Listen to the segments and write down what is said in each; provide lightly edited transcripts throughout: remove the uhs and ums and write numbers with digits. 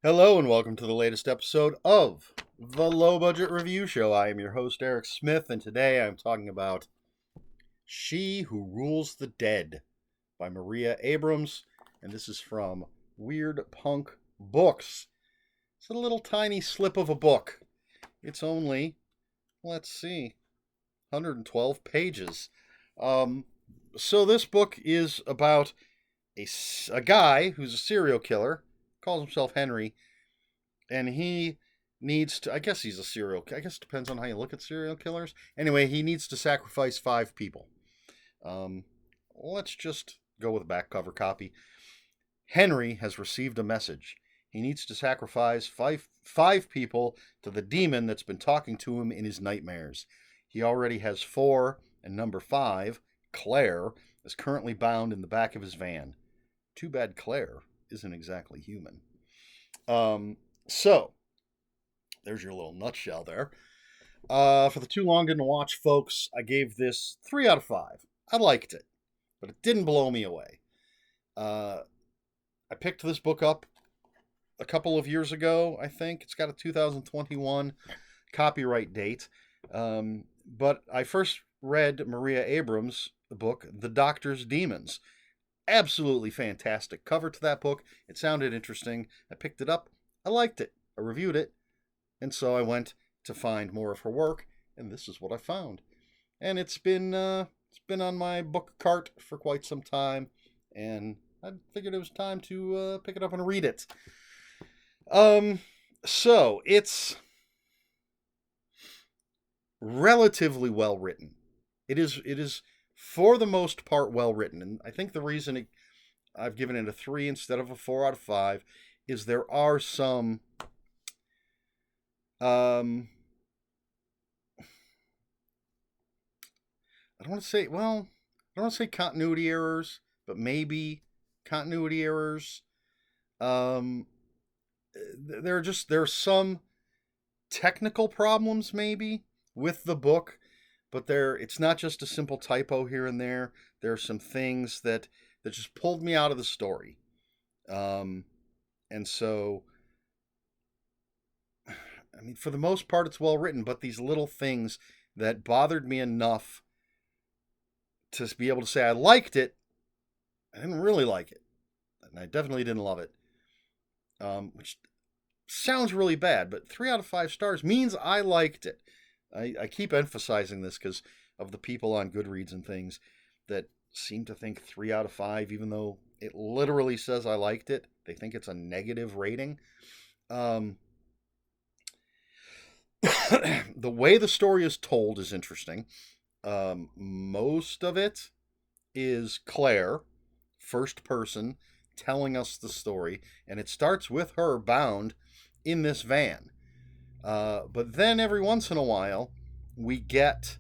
Hello and welcome to the latest episode of the Low Budget Review Show. I am your host, Eric Smith, and today I'm talking about She Who Rules the Dead by Maria Abrams, and this is from Weird Punk Books. It's a little tiny slip of a book. It's only, let's see, 112 pages. Um, so this book is about a guy who's a serial killer, calls himself Henry, and he needs to. I guess he's a serial. I guess it depends on how you look at serial killers. Anyway, he needs to sacrifice 5 people. Um, let's just go with back cover copy. Henry has received a message. He needs to sacrifice five people to the demon that's been talking to him in his nightmares. He already has 4, and number 5, Claire, is currently bound in the back of his van. Too bad Claire isn't exactly human. So, there's your little nutshell there. For the too long didn't watch folks, I gave this 3 out of 5. I liked it, but it didn't blow me away. I picked this book up a couple of years ago, I think. It's got a 2021 copyright date. But I first read Maria Abrams' book, The Doctor's Demons. Absolutely fantastic cover to that book. It sounded interesting. I picked it up. I liked it. I reviewed it. And so I went to find more of her work, and this is what I found. And it's been on my book cart for quite some time, and I figured it was time to pick it up and read it. So it's relatively well written. It is for the most part well written, and I think the reason I've given it a 3 instead of a 4 out of 5 is there are some I don't want to say, well, I don't want to say continuity errors, but maybe continuity errors. Um, there are some technical problems maybe with the book, but it's not just a simple typo here and there. There are some things that just pulled me out of the story. And so, I mean, for the most part, it's well written, but these little things that bothered me enough to be able to say I liked it, I didn't really like it, and I definitely didn't love it. Which sounds really bad, but 3 out of 5 stars means I liked it. I keep emphasizing this because of the people on Goodreads and things that seem to think 3 out of 5, even though it literally says I liked it. They think it's a negative rating. The way the story is told is interesting. Most of it is Claire, first person, telling us the story, and it starts with her bound in this van. But then every once in a while, we get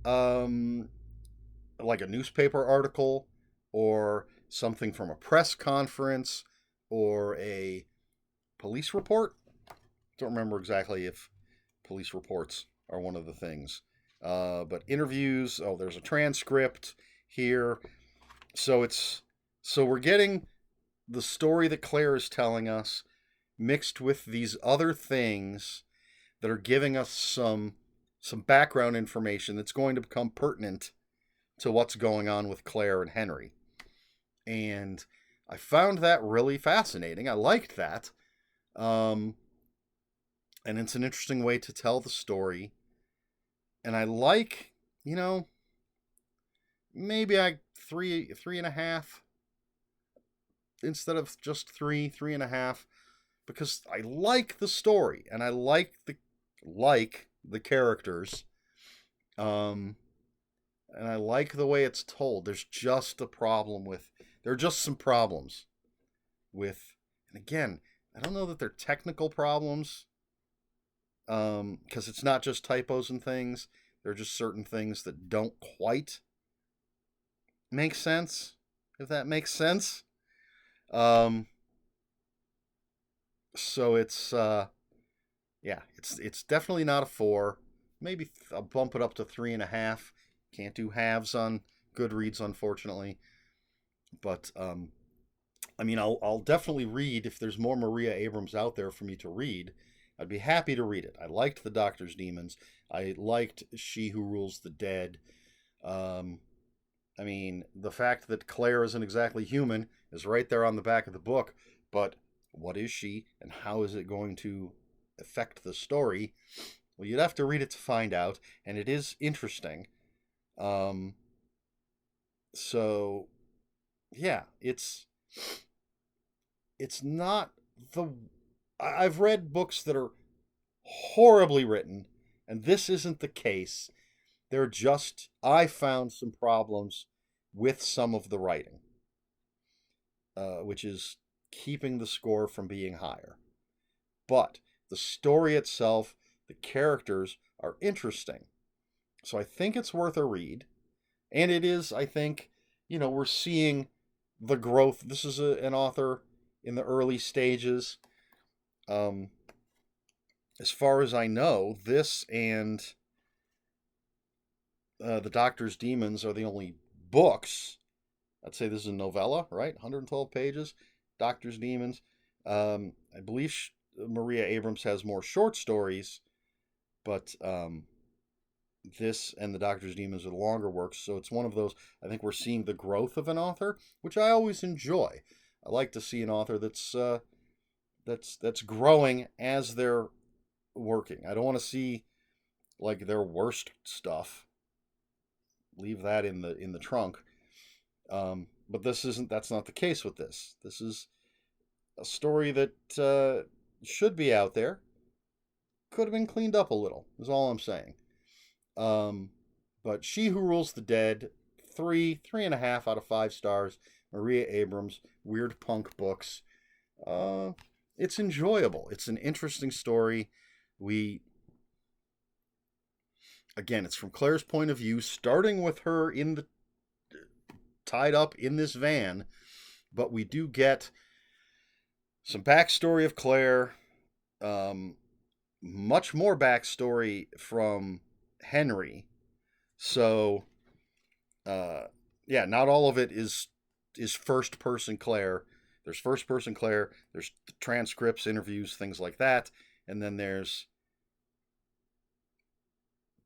like a newspaper article or something from a press conference or a police report. Don't remember exactly if police reports are one of the things. But interviews, there's a transcript here. So we're getting the story that Claire is telling us mixed with these other things that are giving us some background information that's going to become pertinent to what's going on with Claire and Henry. And I found that really fascinating. I liked that. And it's an interesting way to tell the story. And I like, maybe three and a half instead of just three and a half, because I like the story and I like the characters. And I like the way it's told. There are just some problems with, and again, I don't know that they're technical problems, because it's not just typos and things. There are just certain things that don't quite make sense, if that makes sense. So it's it's definitely not a 4. Maybe I'll bump it up to 3.5. Can't do halves on Goodreads, unfortunately. But I mean, I'll definitely read if there's more Maria Abrams out there for me to read. I'd be happy to read it. I liked The Doctor's Demons. I liked She Who Rules the Dead. Um, I mean, the fact that Claire isn't exactly human is right there on the back of the book, but what is she and how is it going to affect the story? Well, you'd have to read it to find out, and it is interesting. Um, so yeah, it's not the I've read books that are horribly written, and this isn't the case. They're just I found some problems with some of the writing, which is keeping the score from being higher. But the story itself, the characters are interesting. So I think it's worth a read. And it is, I think, we're seeing the growth. This is an author in the early stages. Um, as far as I know, this and The Doctor's Demons are the only books. I'd say this is a novella, right? 112 pages. Doctor's Demons. I believe Maria Abrams has more short stories, but this and The Doctor's Demons are the longer works. So it's one of those. I think we're seeing the growth of an author, which I always enjoy. I like to see an author that's growing as they're working. I don't want to see like their worst stuff. Leave that in the trunk. But that's not the case with this. This is a story that should be out there. Could have been cleaned up a little, is all I'm saying. But She Who Rules the Dead, 3.5 out of 5 stars. Maria Abrams, weird punk books. It's enjoyable. It's an interesting story. Again, it's from Claire's point of view, starting with her tied up in this van, but we do get some backstory of Claire, much more backstory from Henry. So, yeah, not all of it is first person Claire. There's first person Claire. There's transcripts, interviews, things like that, and then there's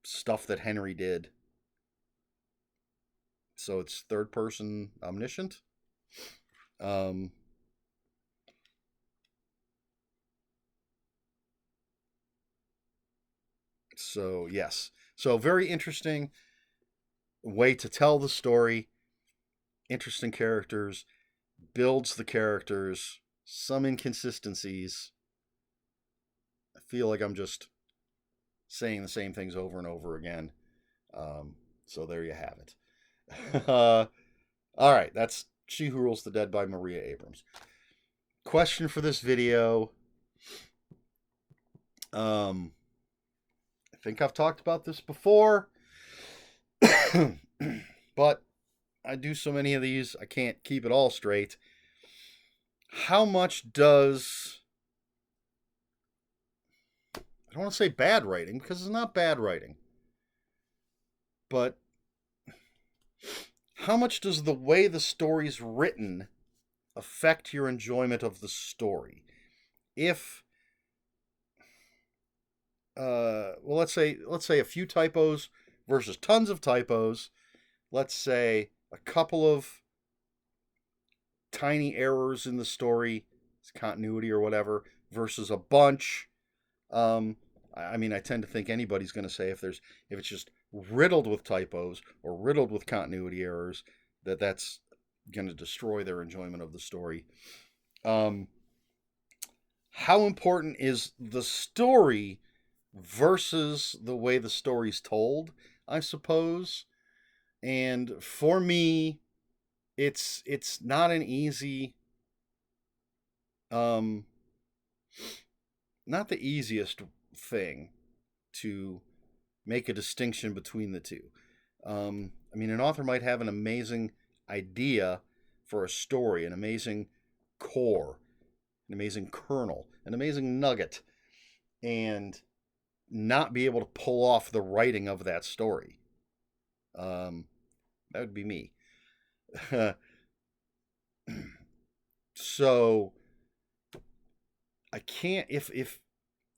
stuff that Henry did. So it's third person omniscient. So yes. So very interesting way to tell the story. Interesting characters, builds the characters, some inconsistencies. I feel like I'm just saying the same things over and over again. So there you have it. All right, that's She Who Rules the Dead by Maria Abrams. Question for this video. I think I've talked about this before, but I do so many of these, I can't keep it all straight. How much does... I don't want to say bad writing, because it's not bad writing. But how much does the way the story's written affect your enjoyment of the story? If... well, let's say a few typos versus tons of typos. Let's say a couple of tiny errors in the story, continuity or whatever, versus a bunch. I mean, I tend to think anybody's going to say if it's just riddled with typos or riddled with continuity errors, that's going to destroy their enjoyment of the story. How important is the story versus the way the story's told, I suppose? And for me, it's not an easy, not the easiest thing to make a distinction between the two. I mean, an author might have an amazing idea for a story, an amazing core, an amazing kernel, an amazing nugget, and not be able to pull off the writing of that story. That would be me. So I can't, if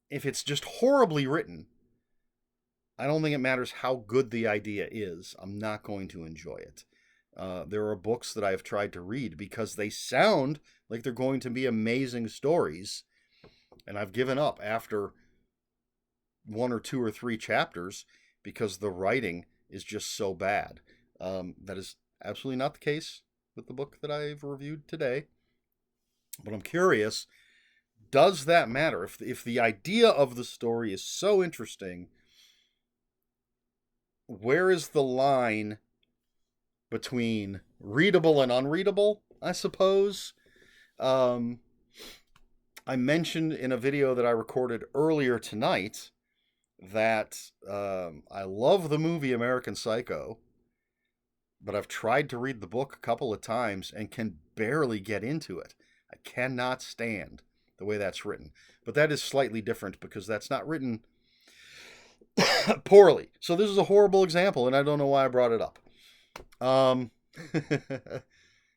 it's just horribly written, I don't think it matters how good the idea is. I'm not going to enjoy it. There are books that I've tried to read because they sound like they're going to be amazing stories, and I've given up after one or two or three chapters because the writing is just so bad. That is absolutely not the case with the book that I've reviewed today. But I'm curious, does that matter? If the idea of the story is so interesting, where is the line between readable and unreadable, I suppose? I mentioned in a video that I recorded earlier tonight that I love the movie American Psycho, but I've tried to read the book a couple of times and can barely get into it. I cannot stand the way that's written. But that is slightly different because that's not written poorly. So this is a horrible example, and I don't know why I brought it up.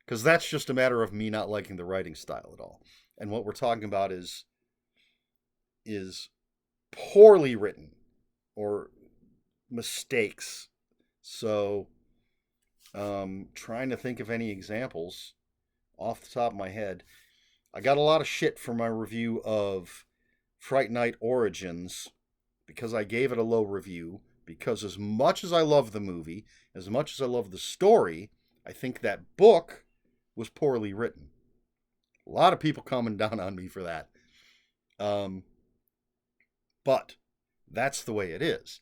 Because that's just a matter of me not liking the writing style at all. And what we're talking about is poorly written or mistakes. So trying to think of any examples off the top of my head. I got a lot of shit for my review of Fright Night Origins because I gave it a low review, because as much as I love the movie, as much as I love the story, I think that book was poorly written. A lot of people coming down on me for that. But that's the way it is.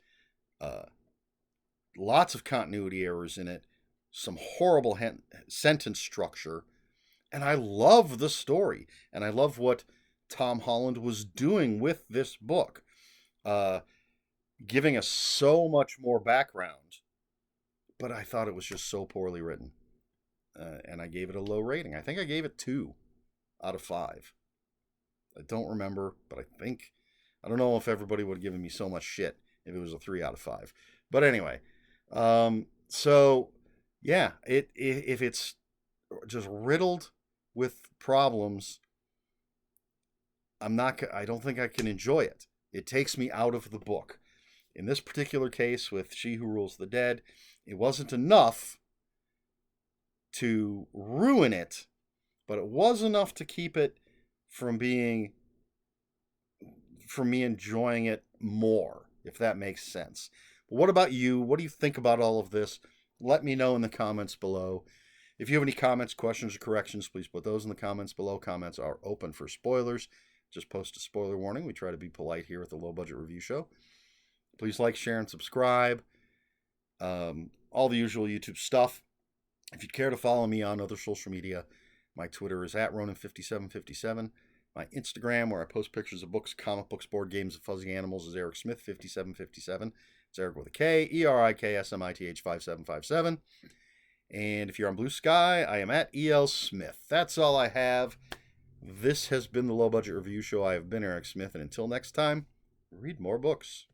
Lots of continuity errors in it, some horrible sentence structure, and I love the story, and I love what Tom Holland was doing with this book, giving us so much more background, but I thought it was just so poorly written, and I gave it a low rating. I think I gave it 2 out of 5. I don't remember, but I don't know if everybody would have given me so much shit if it was a 3 out of 5. But anyway, so yeah, if it's just riddled with problems, I don't think I can enjoy it. It takes me out of the book. In this particular case with She Who Rules the Dead, it wasn't enough to ruin it, but it was enough to keep it from me enjoying it more, if that makes sense. But what about you? What do you think about all of this? Let me know in the comments below. If you have any comments, questions, or corrections, please put those in the comments below. Comments are open for spoilers. Just post a spoiler warning. We try to be polite here at the Low Budget Review Show. Please like, share, and subscribe. All the usual YouTube stuff. If you'd care to follow me on other social media, my Twitter is @Ronan5757. My Instagram, where I post pictures of books, comic books, board games, and fuzzy animals, is ErikSmith5757. It's Eric with a K, ERIKSMITH5757. And if you're on Blue Sky, I am @ELSmith. That's all I have. This has been the Low Budget Review Show. I have been Eric Smith, and until next time, read more books.